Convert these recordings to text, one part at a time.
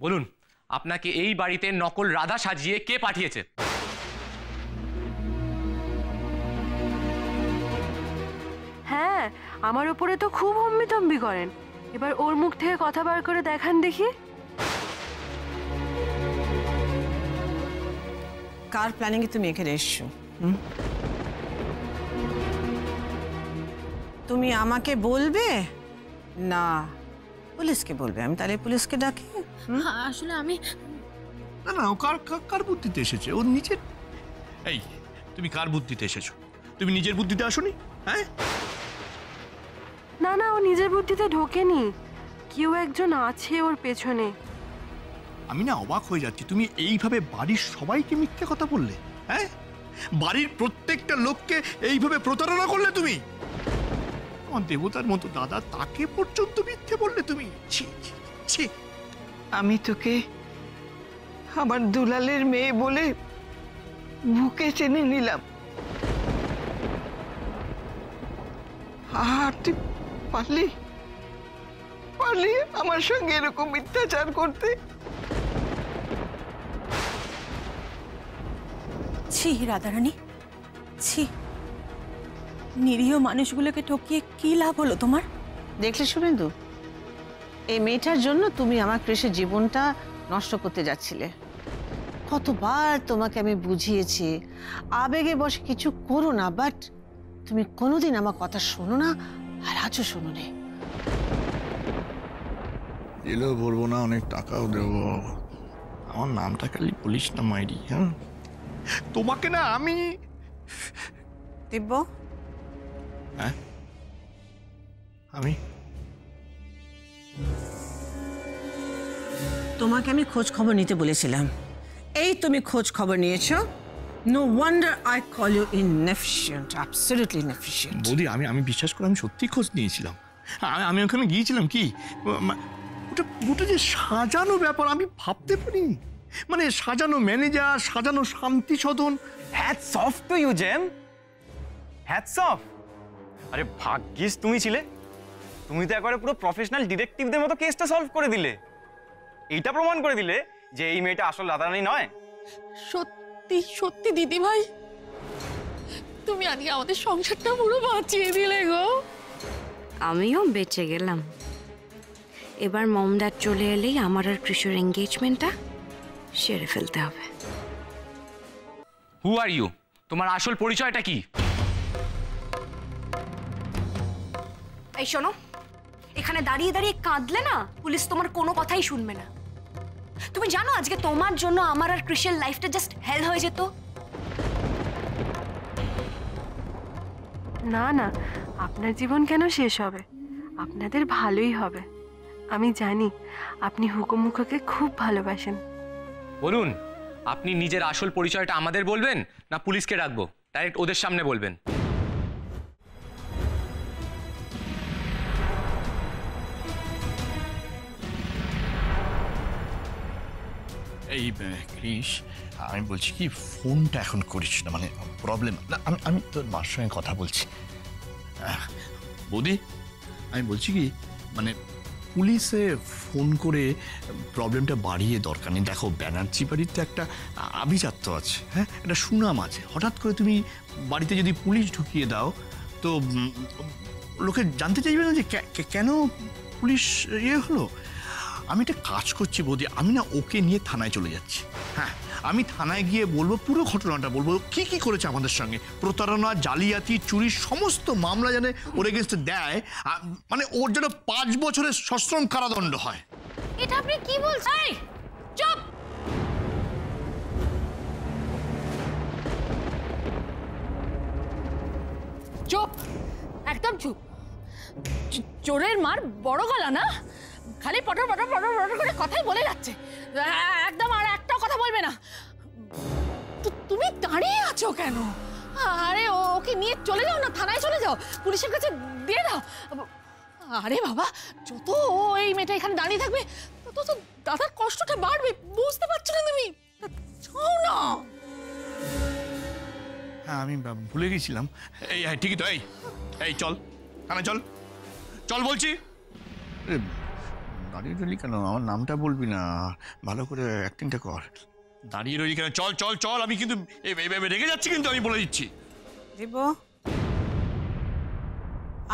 বলুন, আপনাকে এই বাড়িতে নকল রাধা সাজিয়ে কে পাঠিয়েছে? হ্যাঁ, আমার উপরে তো খুব হম্বিতম্বি করেন। এবার ওর মুখ থেকে কথা বার করে দেখান দেখি। কার প্ল্যানিং এ তুমি এখানে এসছো? তুমি আমাকে বলবে না পুলিশকে বলবে? আমি তাহলে পুলিশকে ডাকি। আসলে আমি না না, ও কার বুদ্ধিতে এসেছে? ও নিজের। এই, তুমি কার বুদ্ধিতে এসেছো? তুমি নিজের বুদ্ধিতে আসোনি? হ্যাঁ না না, ও নিজের বুদ্ধিতে ঢোকেনি, কেউ একজন আছে ওর পেছনে। আমি না অবাক হয়ে যাচ্ছি, তুমি এইভাবে বাড়ির সবাইকে মিথ্যে কথা বললে। হ্যাঁ, বাড়ির প্রত্যেকটা লোককে এইভাবে প্রতারণা করলে তুমি। আমার দেবতার মতো দাদা, তাকে পর্যন্ত মিথ্যে বললে তুমি। ছি ছি ছি। আমি তোকে আমার দুলালের মেয়ে বলে বুকে টেনে নিলাম, আর তুই পারলি আমার সঙ্গে এরকম মিথ্যাচার করতে? ছি রাধারানী, ছি। নিরীহ মানুষগুলোকে ঠকিয়ে কি লাভ হলো তোমার? দেখলে শুভেন্দু, এই মেয়েটার জন্য তুমি আমার কৃষির জীবনটা নষ্ট করতে যাচ্ছিলে। কতবার তোমাকে আমি বুঝিয়েছি আবেগে বসে কিছু করো না, বাট তুমি কোনোদিন আমার কথা শোনো না, আর আজও শোনো নি। জেলেও ভরবো না, অনেক টাকাও দেবো, আমার নামটা খালি বলিস না মাইরি। হ্যাঁ, তোমাকে না আমি। দিব্য, হ্যাঁ আমি তোমাকে আমি খোঁজ খবর নিতে বলেছিলাম, এই তুমি খোঁজ খবর নিয়েছো। No wonder I call you inefficient, absolutely inefficient. বৌদি, আমি বিশ্বাস করে আমি সত্যি খোঁজ নিয়েছিলাম। আমি ওখানে গিয়েছিলাম কি, ওটা যে সাজানো ব্যাপার আমি ভাবতে পারিনি। মানে সাজানো ম্যানেজার, সাজানো Shanti Sadan. Hats off to you Gem, hats off. আরে ভাগ্যিস তুমি ছিলে, তুমি তো একবারে পুরো প্রফেশনাল ডিটেকটিভদের মতো কেসটা সলভ করে দিলে। এইটা প্রমাণ করে দিলে যে এই মেয়েটা আসল রাধারানী নয়। সত্যি সত্যি দিদি ভাই, তুমি আজকে আমাদের সংসারটা পুরো বাঁচিয়ে দিলে গো। আমিও বেঁচে গেলাম। এবার মম ড্যাড চলে এলেই আমার আর কৃষ্ণর এঙ্গেজমেন্টটা সেরে ফেলতে হবে। হু আর ইউ? তোমার আসল পরিচয়টা কি? এই শোনো, এখানে দাঁড়িয়ে দাঁড়িয়ে কাঁদলে না পুলিশ তোমার কোনো কথাই শুনবে না। তুমি জানো আজকে তোমার জন্য আমার আর কৃষের লাইফটা জাস্ট হেল হয়ে যেত। না না, আপনার জীবন কেন শেষ হবে? আপনাদের ভালোই হবে। আমি জানি আপনি হুকুমুখকে খুব ভালোবাসেন। বলুন, আপনি নিজের আসল পরিচয়টা আমাদের বলবেন না পুলিশকে ডাকবো? ডাইরেক্ট ওদের সামনে বলবেন। এই কৃষ, আমি বলছি কি, ফোনটা এখন করিস না, মানে প্রবলেম। আমি তোর মার সঙ্গে কথা বলছি। বৌদি, আমি বলছি কি, মানে পুলিশে ফোন করে প্রবলেমটা বাড়িয়ে দরকার নেই। দেখো, ব্যানার্জি বাড়িতে একটা আভিজাত্য আছে, হ্যাঁ, একটা সুনাম আছে। হঠাৎ করে তুমি বাড়িতে যদি পুলিশ ঢুকিয়ে দাও তো লোকে জানতে চাইবে না যে কেন পুলিশ ইয়ে হলো। আমি একটা কাজ করছি বৌদি, আমি না ওকে নিয়ে থানায় চলে যাচ্ছি। হ্যাঁ, আমি থানায় গিয়ে বলবো, পুরো ঘটনাটা বলবো, কি কি করেছে আমাদের সঙ্গে, প্রতারণা, জালিয়াতি, চুরির সমস্ত মামলা যেন ওর এগেনস্টে দেয়, মানে ওর যেন 5 বছরের সশ্রম কারাদণ্ড হয়। এটা আপনি কি বলছেন? চুপ! চুপ, একদম চুপ। চোরের মার বড় গলা না, খালি পটর পটর পটর পটর করে কথাই বলে যাচ্ছে। একদম আর একটা কথা বলবে না। তুমি দাঁড়িয়ে আছো কেন? আরে ওকে নিয়ে চলে যাও না, থানায় চলে যাও, পুলিশের কাছে দিয়ে দাও। আরে বাবা, যত এই মেয়েটা এখানে দাঁড়িয়ে থাকবে তত তো দাদার কষ্টটা বাড়বে, বুঝতে পারছো না তুমি? যাও না। হ্যাঁ, আমি ভুলে গেছিলাম। এই ঠিকই তো। এই চল থানায়, চল চল বলছি। দাঁড়িয়ে রইলি কেন? আমার নামটা বলবি না, ভালো করে অ্যাক্টিংটা কর। দাঁড়িয়ে রইলি কেন? চল চল চল, আমি কিন্তু রেগে যাচ্ছি, কিন্তু আমি বলে দিচ্ছি। দিব,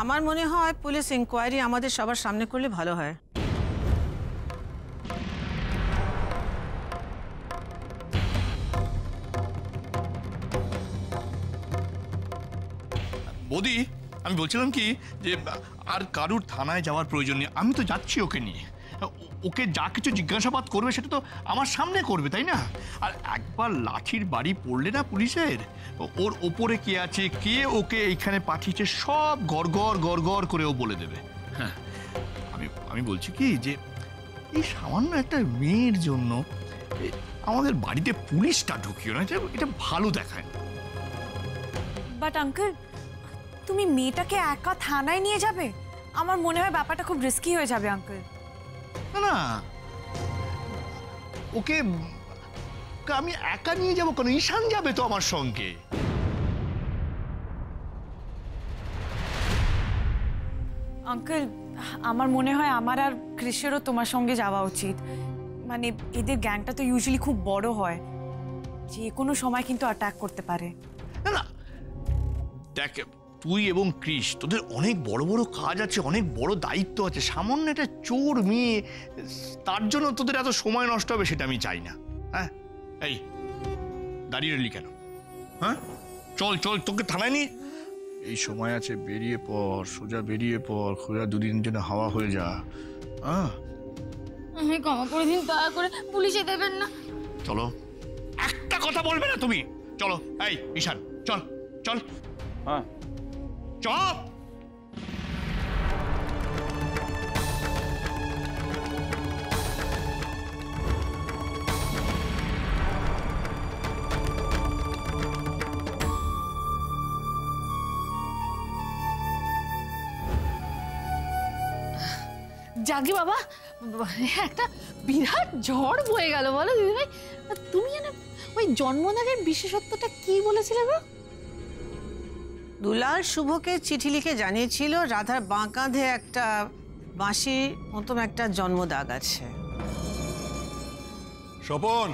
আমার মনে হয় পুলিশ ইনকোয়ারি আমাদের সবার সামনে করলে ভালো হয়। বৌদি, আমি বলছিলাম কি যে আর কারুর থানায় যাওয়ার প্রয়োজন নেই, আমি তো যাচ্ছি ওকে নিয়ে। ওকে যা কিছু জিজ্ঞাসাবাদ করবে সেটা তো আমার সামনে করবে, তাই না? আর একবার লাঠির বাড়ি পড়লে না পুলিশের, ওর ওপরে কে আছে, কে ওকে এইখানে পাঠিয়েছে, সব গড়গড় গড়গড় করে ও বলে দেবে। হ্যাঁ, আমি বলছি কি যে এই সামান্য একটা মেয়ের জন্য আমাদের বাড়িতে পুলিশটা ঢুকিও না, এটা ভালো দেখায়। বাট আঙ্কেল, তুমি মেয়েটাকে একা থানায় নিয়ে যাবে? আমার মনে হয় ব্যাপারটা খুব রিস্কি হয়ে যাবে আঙ্কেল। না না, ওকে আমি একা নিয়ে যাবো কেন? ঈশান যাবে তো আমার সঙ্গে। আঙ্কেল, আমার মনে হয় আমার আর ক্রিসেরও তোমার সঙ্গে যাওয়া উচিত। মানে এদের গ্যাংটা তো ইউজুয়ালি খুব বড় হয়, যে কোনো সময় কিন্তু অ্যাটাক করতে পারে। না না, দেখ, তুই এবং ক্রিস, তোদের অনেক বড় বড় কাজ আছে, অনেক বড় দায়িত্ব আছে। সামান্য একটা চোর মেয়ে, তার জন্য তোদের এত সময় নষ্ট হবে সেটা আমি চাই না। হ্যাঁ, এই দাঁড়িয়ে রইলি কেন? হ্যাঁ, চল চল, তোকে থানায় নি। এই সময় আছে, বেরিয়ে পড়, সোজা বেরিয়ে পড়, সোজা দুদিন জন্য হাওয়া হয়ে যা। হ্যাঁ, আমি ক্ষমা করে দিন, দয়া করে পুলিশে দেবেন না। চলো, একটা কথা বলবে না তুমি। চলো, এই ঈশান, চল চল। হ্যাঁ, চপ। যাকে বাবা, একটা বিরাট ঝড় বয়ে গেল বলো দিদিভাই। তুমি জানো ওই জন্মদাগের বিশেষত্বটা কি বলেছিলে গো? দুলাল শুভকে চিঠি লিখে জানিয়েছিল রাধার বাঁ কাঁধে একটা বাঁশি মতন একটা জন্মদাগ আছে। স্বপন,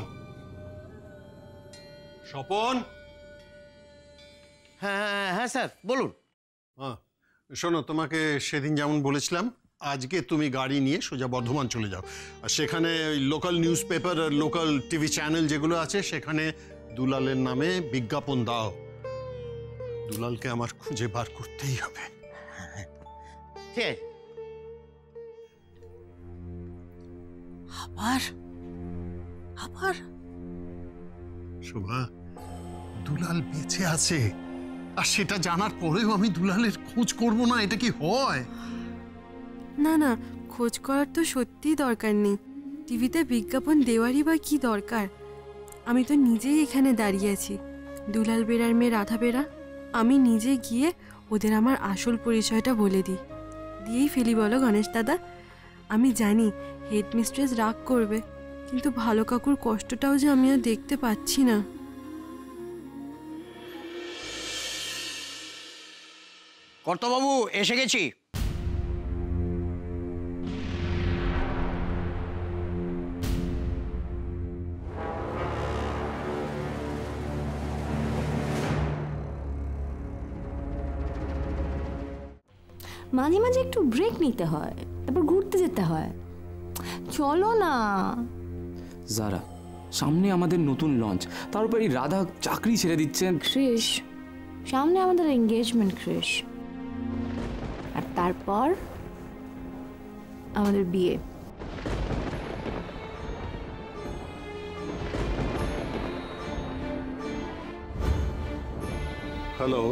স্বপন। হ্যাঁ হ্যাঁ স্যার, বলুন। হ্যাঁ, শোনো, তোমাকে সেদিন যেমন বলেছিলাম, আজকে তুমি গাড়ি নিয়ে সোজা বর্ধমান চলে যাও। আর সেখানে লোকাল নিউজ পেপার আর লোকাল টিভি চ্যানেল যেগুলো আছে সেখানে দুলালের নামে বিজ্ঞাপন দাও। দুলালকে আমার খুঁজে বার করতেই হবে। ঠিক আছে। আবার আবার শোভা, দুলাল বেঁচে আছে, আর সেটা জানার পরেও আমি দুলালের খোঁজ করব না, এটা কি হয়? না না, খোঁজ করার তো সত্যিই দরকার নেই। টিভিতে বিজ্ঞাপন দেওয়ারই বা কি দরকার? আমি তো নিজেই এখানে দাঁড়িয়ে আছি, দুলাল বেরার মেয়ে রাধা বেরা। আমি নিজে গিয়ে ওদের আমার আসল পরিচয়টা বলে দিয়েই ফেলি, বলো গণেশ দাদা? আমি জানি হেডমিস্ট্রেস রাগ করবে, কিন্তু ভালো কাকুর কষ্টটাও যে আমি আর দেখতে পাচ্ছি না। কর্তাবাবু, এসে গেছি। মাঝে মাঝে একটু ব্রেক নিতে হয়, তারপর ঘুরতে যেতে হয়। চলো না। যারা সামনে আমাদের নতুন লঞ্চ, তার উপর এই রাধা চাকরি ছেড়ে দিচ্ছেন। ক্রিশ, সামনে আমাদের এঙ্গেজমেন্ট ক্রিশ, আর তারপর আমাদের বিয়ে। হ্যালো।